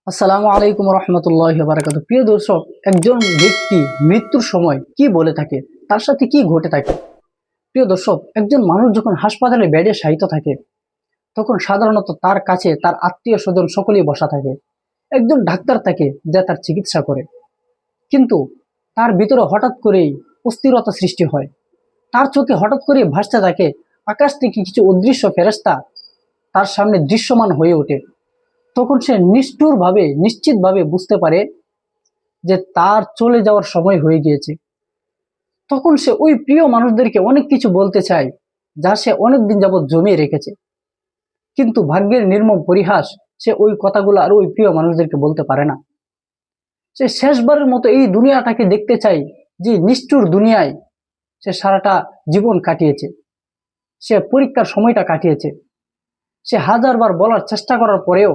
আসসালামু আলাইকুম রহমতুল্লাহি ওয়া বারাকাতুহু। প্রিয় দর্শক, একজন ব্যক্তি মৃত্যুর সময় কি বলে থাকে, তার সাথে কি ঘটে থাকে। প্রিয় দর্শক, একজন মানুষ যখন হাসপাতালে বেডে শায়িত থাকে, তখন সাধারণত তার কাছে তার আত্মীয় স্বজন সকলেই বসা থাকে। একজন ডাক্তার থাকে যা তার চিকিৎসা করে, কিন্তু তার ভিতরে হঠাৎ করেই অস্থিরতা সৃষ্টি হয়। তার চোখে হঠাৎ করে ভাসতে থাকে আকাশ থেকে কিছু অদৃশ্য ফেরেশতা তার সামনে দৃশ্যমান হয়ে ওঠে। তখন সে নিষ্ঠুরভাবে নিশ্চিতভাবে বুঝতে পারে যে তার চলে যাওয়ার সময় হয়ে গিয়েছে। তখন সে ওই প্রিয় মানুষদেরকে অনেক কিছু বলতে চায়, যা সে অনেকদিন যাবৎ জমিয়ে রেখেছে। কিন্তু ভাগ্যের নির্মম পরিহাস, সে ওই কথাগুলো আর ওই প্রিয় মানুষদেরকে বলতে পারে না। সে শেষবারের মতো এই দুনিয়াটাকে দেখতে চায়, যে নিষ্ঠুর দুনিয়ায় সে সারাটা জীবন কাটিয়েছে, সে পরীক্ষার সময়টা কাটিয়েছে। সে হাজারবার বলার চেষ্টা করার পরেও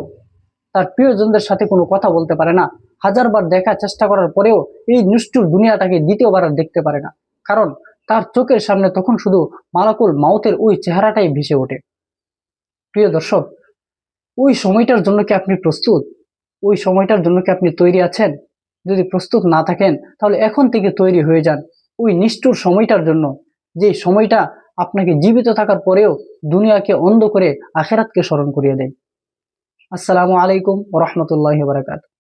তার প্রিয়জনদের সাথে কোনো কথা বলতে পারে না। হাজারবার দেখার চেষ্টা করার পরেও এই নিষ্ঠুর দুনিয়াটাকে দ্বিতীয়বার আর দেখতে পারে না, কারণ তার চোখের সামনে তখন শুধু মালাকুল মাউতের ওই চেহারাটাই ভেসে ওঠে। প্রিয় দর্শক, ওই সময়টার জন্য কি আপনি প্রস্তুত? ওই সময়টার জন্য কি আপনি তৈরি আছেন? যদি প্রস্তুত না থাকেন, তাহলে এখন থেকে তৈরি হয়ে যান ওই নিষ্ঠুর সময়টার জন্য, যে সময়টা আপনাকে জীবিত থাকার পরেও দুনিয়াকে অন্ধ করে আখেরাতকে স্মরণ করিয়ে দেয়। আসসালামু আলাইকুম ওয়া রাহমাতুল্লাহি ওয়া বারাকাতুহু।